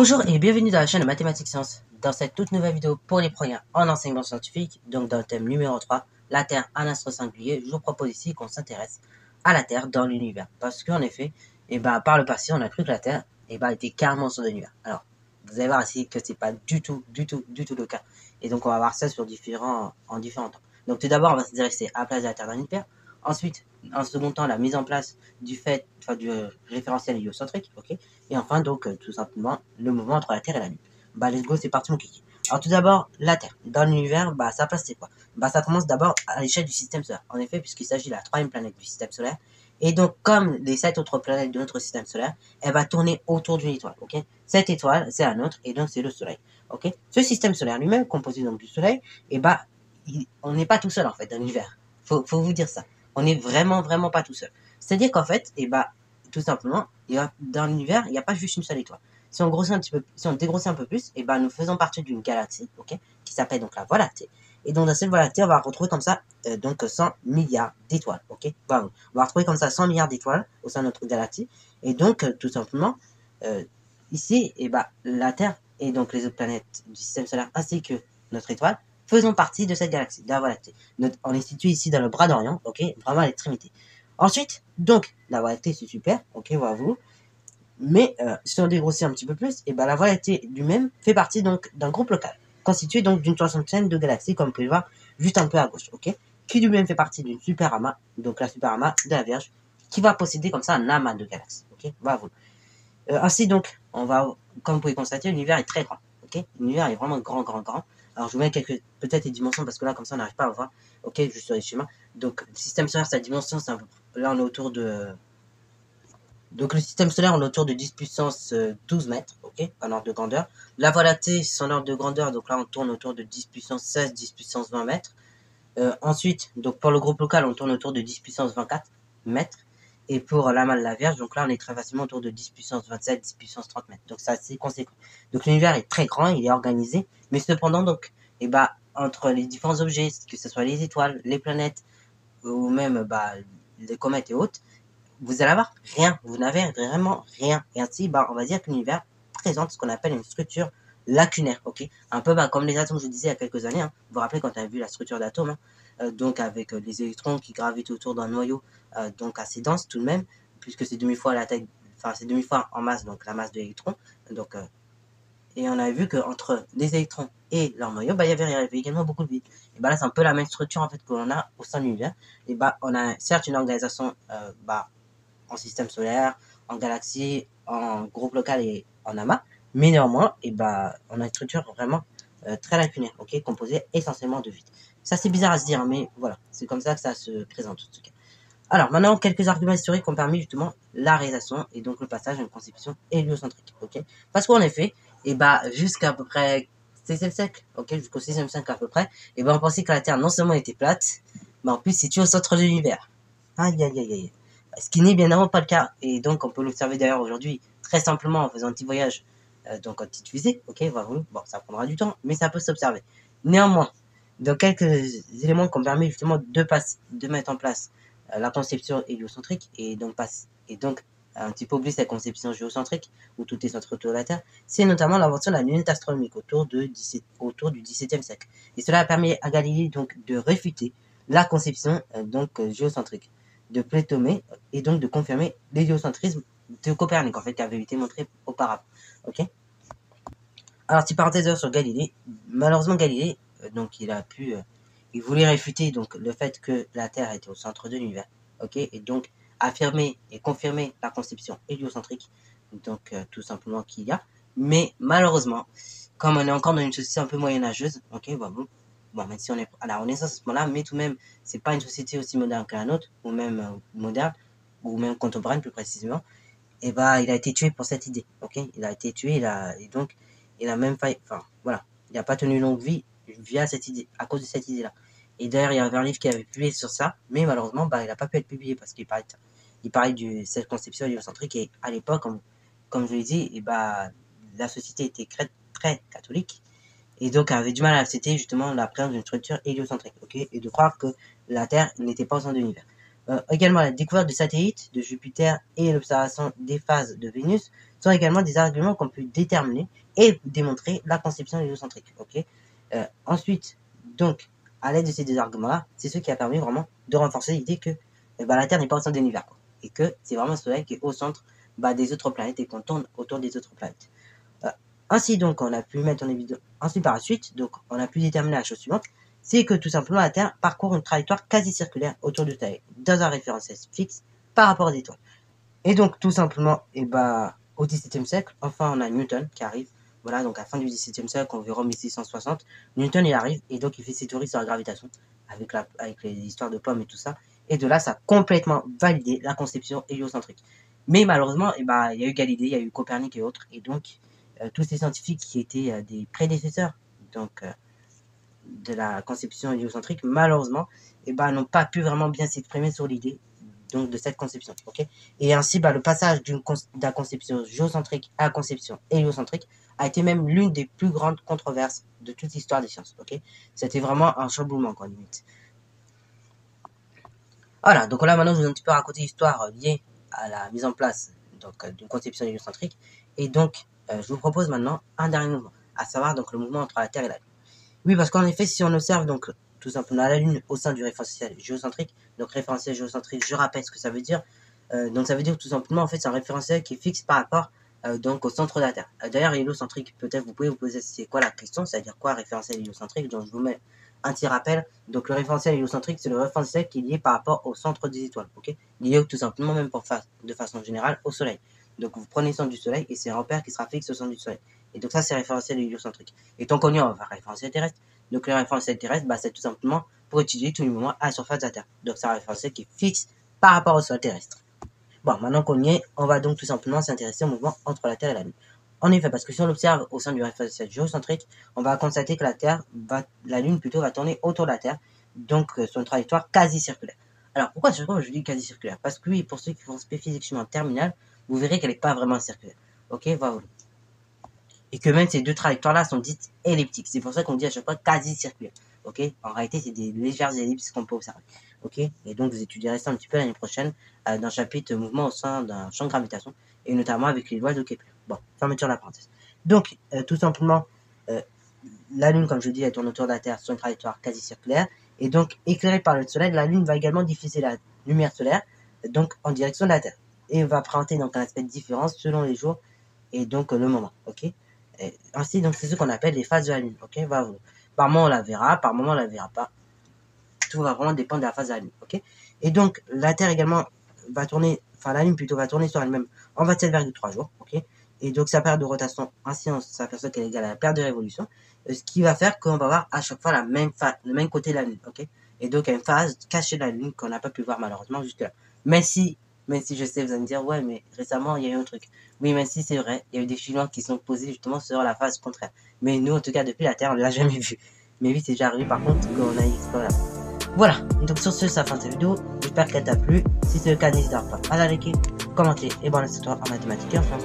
Bonjour et bienvenue dans la chaîne de Mathématiques Sciences. Dans cette toute nouvelle vidéo pour les premiers en enseignement scientifique, donc dans le thème numéro 3, la Terre, un astre singulier, je vous propose ici qu'on s'intéresse à la Terre dans l'univers. Parce qu'en effet, par le passé, on a cru que la Terre était carrément sur l'univers. Alors, vous allez voir ici que c'est pas du tout le cas. Et donc, on va voir ça sur différents temps. Donc, tout d'abord, on va s'intéresser à la place de la Terre dans l'univers. Ensuite, en second temps, la mise en place du référentiel héliocentrique, ok. Et enfin, donc, tout simplement, le mouvement entre la Terre et la Lune. Let's go, c'est parti, mon kiki. Alors, tout d'abord, la Terre. Dans l'univers, sa place, c'est quoi? Ça commence d'abord à l'échelle du système solaire. En effet, puisqu'il s'agit de la troisième planète du système solaire. Et donc, comme les 7 autres planètes de notre système solaire, elle va tourner autour d'une étoile, ok. Cette étoile, c'est la nôtre, et donc c'est le Soleil, ok. Ce système solaire lui-même, composé donc du Soleil, on n'est pas tout seul, en fait, dans l'univers. Faut vous dire ça. On n'est vraiment pas tout seul. C'est-à-dire qu'en fait, tout simplement, dans l'univers, il n'y a pas juste une seule étoile. Si on dégrossit un peu plus, nous faisons partie d'une galaxie, ok, qui s'appelle donc la Voie lactée. Et donc dans cette Voie lactée, on va retrouver comme ça 100 milliards d'étoiles, ok. On va retrouver comme ça 100 milliards d'étoiles au sein de notre galaxie. Et donc tout simplement, ici, la Terre et donc les autres planètes du système solaire ainsi que notre étoile faisons partie de cette galaxie, de la Voie lactée. On est situé ici dans le bras d'Orion, ok, vraiment à l'extrémité. Ensuite, donc, la Voie lactée, c'est super, ok, voilà. Mais si on dégrossit un petit peu plus, la Voie lactée lui-même fait partie donc d'un groupe local, constitué donc d'une soixantaine de galaxies, comme vous pouvez voir juste un peu à gauche, ok, qui lui-même fait partie d'une super amas, donc la super amas de la Vierge, qui va posséder comme ça un amas de galaxies, ok, voilà. Ainsi donc, comme vous pouvez constater, l'univers est très grand, ok, l'univers est vraiment grand. Alors je vous mets peut-être les dimensions parce que là comme ça on n'arrive pas à voir, ok, juste sur les schémas. Donc le système solaire, sa dimension, c'est un peu, là on est autour de, donc le système solaire, on est autour de 10 puissance 12 mètres, ok, en ordre de grandeur. La Voie lactée, son ordre de grandeur, donc là on tourne autour de 10 puissance 16, 10 puissance 20 mètres. Ensuite, donc pour le groupe local, on tourne autour de 10 puissance 24 mètres. Et pour l'amas de la Vierge, donc là on est très facilement autour de 10 puissance 27, 10 puissance 30 mètres. Donc c'est assez conséquent. Donc l'univers est très grand, il est organisé, mais cependant donc, entre les différents objets, que ce soit les étoiles, les planètes, ou même les comètes et autres, vous allez avoir rien, vous n'avez vraiment rien. Et ainsi, on va dire que l'univers présente ce qu'on appelle une structure lacunaire, ok. Un peu comme les atomes, je vous disais il y a quelques années, hein. Vous vous rappelez quand on a vu la structure d'atomes, donc avec les électrons qui gravitent autour d'un noyau, donc assez dense tout de même, puisque c'est demi-fois la taille, c'est demi-fois en masse, donc la masse de l'électron, donc et on avait vu qu'entre les électrons et leur noyau, il y avait également beaucoup de vide. Et là, c'est un peu la même structure en fait que l'on a au sein de l'univers. Et on a certes une organisation en système solaire, en galaxie, en groupe local et en amas, mais néanmoins, on a une structure vraiment très lacunaire, ok, composée essentiellement de vide. Ça, c'est bizarre à se dire, mais voilà, c'est comme ça que ça se présente en tout cas. Alors, maintenant, quelques arguments historiques ont permis justement la réalisation et donc le passage à une conception héliocentrique, ok. Parce qu'en effet, jusqu'à peu près 16e siècle, ok, jusqu'au 16e siècle à peu près, on pensait que la Terre non seulement était plate, mais en plus située au centre de l'univers. Aïe. Ce qui n'est bien évidemment pas le cas. Et donc, on peut l'observer d'ailleurs aujourd'hui, très simplement en faisant un petit voyage, donc en petite fusée, ok, voilà. Bon, ça prendra du temps, mais ça peut s'observer. Néanmoins, donc quelques éléments qui ont permis justement de mettre en place la conception héliocentrique et donc un petit peu oublier cette conception géocentrique où tout est centré autour de la Terre, c'est notamment l'invention de la lunette astronomique autour du XVIIe siècle. Et cela a permis à Galilée donc de réfuter la conception géocentrique de Ptolémée et donc de confirmer l'héliocentrisme de Copernic en fait qui avait été montré auparavant. Ok. Alors petite parenthèse sur Galilée, malheureusement Galilée donc il voulait réfuter donc le fait que la Terre était au centre de l'univers, ok, et donc affirmer et confirmer la conception héliocentrique, donc tout simplement qu'il y a, mais malheureusement, comme on est encore dans une société un peu moyenâgeuse, ok, même si on est à la Renaissance à ce moment-là, mais tout de même, c'est pas une société aussi moderne que la nôtre, ou même moderne, ou même contemporaine plus précisément, et il a été tué pour cette idée, ok, il a été tué, et donc, il a même failli, voilà, il n'a pas tenu longue vie via cette idée, à cause de cette idée-là. Et d'ailleurs, il y avait un livre qui avait publié sur ça, mais malheureusement, il n'a pas pu être publié parce qu'il parlait de cette conception héliocentrique, et à l'époque, comme je l'ai dit, la société était très catholique, et donc avait du mal à accepter justement la présence d'une structure héliocentrique, ok, et de croire que la Terre n'était pas au centre de l'univers. Également, la découverte de satellites de Jupiter et l'observation des phases de Vénus sont également des arguments qu'on peut déterminer et démontrer la conception héliocentrique. Ok. Ensuite, donc, à l'aide de ces deux arguments-là, c'est ce qui a permis vraiment de renforcer l'idée que la Terre n'est pas au centre de l'univers, et que c'est vraiment le Soleil qui est au centre des autres planètes et qu'on tourne autour des autres planètes. Ainsi donc, on a pu mettre en évidence. Ensuite, par la suite, donc, on a pu déterminer la chose suivante, c'est que tout simplement la Terre parcourt une trajectoire quasi circulaire autour du Soleil, dans un référentiel fixe par rapport aux étoiles. Et donc, tout simplement, au XVIIe siècle, enfin, on a Newton qui arrive. Voilà, donc à la fin du XVIIe siècle, environ 1660, Newton il arrive et donc il fait ses théories sur la gravitation avec les histoires de pommes et tout ça. Et de là, ça a complètement validé la conception héliocentrique. Mais malheureusement, il y a eu Galilée, il y a eu Copernic et autres. Et donc, tous ces scientifiques qui étaient des prédécesseurs donc, de la conception héliocentrique, malheureusement, n'ont pas pu vraiment bien s'exprimer sur l'idée donc de cette conception. Okay, et ainsi, le passage de la conception géocentrique à la conception héliocentrique a été même l'une des plus grandes controverses de toute l'histoire des sciences. Okay, c'était vraiment un chamboulement, quoi, limite. Voilà, donc là, maintenant, je vous ai un petit peu raconté l'histoire liée à la mise en place d'une conception héliocentrique. Et donc, je vous propose maintenant un dernier mouvement, à savoir donc le mouvement entre la Terre et la Lune. Oui, parce qu'en effet, si on observe donc tout simplement la Lune au sein du référentiel géocentrique, donc référentiel géocentrique, je rappelle ce que ça veut dire. Donc ça veut dire tout simplement, en fait, c'est un référentiel qui est fixe par rapport donc au centre de la Terre. D'ailleurs, héliocentrique, peut-être vous pouvez vous poser c'est quoi la question, c'est-à-dire quoi référentiel héliocentrique. Donc je vous mets un petit rappel. Donc le référentiel héliocentrique, c'est le référentiel qui est lié par rapport au centre des étoiles, ok, lié tout simplement même de façon générale au Soleil. Donc vous prenez le centre du Soleil et c'est un repère qui sera fixe au centre du Soleil. Et donc ça, c'est référentiel héliocentrique. Et tant qu'on y va vers référentiel terrestre. Donc le référentiel terrestre, c'est tout simplement pour étudier tous les mouvements à la surface de la Terre. Donc c'est un référentiel qui est fixe par rapport au sol terrestre. Bon, maintenant qu'on y est, on va donc tout simplement s'intéresser au mouvement entre la Terre et la Lune. En effet, parce que si on l'observe au sein du référentiel géocentrique, on va constater que la Lune plutôt va tourner autour de la Terre, donc sur une trajectoire quasi circulaire. Alors pourquoi je dis quasi circulaire? Parce que oui, pour ceux qui font spé physiquement en terminale, vous verrez qu'elle n'est pas vraiment circulaire. Ok, voilà. Et que même ces deux trajectoires-là sont dites elliptiques. C'est pour ça qu'on dit à chaque fois quasi circulaire. Ok, en réalité, c'est des légères ellipses qu'on peut observer. Ok, et donc vous étudierez ça un petit peu l'année prochaine dans le chapitre mouvement au sein d'un champ de gravitation et notamment avec les lois de Kepler. Bon, fermeture de la parenthèse. Donc, tout simplement, la Lune, comme je dis, elle tourne autour de la Terre sur une trajectoire quasi circulaire et donc éclairée par le Soleil, la Lune va également diffuser la lumière solaire donc en direction de la Terre et va présenter donc un aspect de différence selon les jours et donc le moment. Ok. Et ainsi, donc, c'est ce qu'on appelle les phases de la Lune. Ok, par moment, on la verra, par moment, on la verra pas. Tout va vraiment dépendre de la phase de la Lune. Ok, et donc, la Terre également va tourner, la Lune plutôt va tourner sur elle-même en 27,3 jours. Ok, et donc, sa période de rotation, ainsi, on s'aperçoit qu'elle est égale à la période de révolution, ce qui va faire qu'on va voir à chaque fois le même côté de la Lune. Ok, et donc, il y a une phase cachée de la Lune qu'on n'a pas pu voir malheureusement jusque-là. Mais si je sais, vous allez me dire, ouais, mais récemment, il y a eu un truc. Oui, mais si c'est vrai, il y a eu des Chinois qui sont posés justement sur la phase contraire. Mais nous, en tout cas, depuis la Terre, on ne l'a jamais vu. Mais oui, c'est déjà arrivé par contre qu'on a exploré. Voilà, donc sur ce, ça fin de cette vidéo. J'espère qu'elle t'a plu. Si c'est le cas, n'hésite pas à la liker, commenter et bon, c'est toi en mathématiques et en sciences.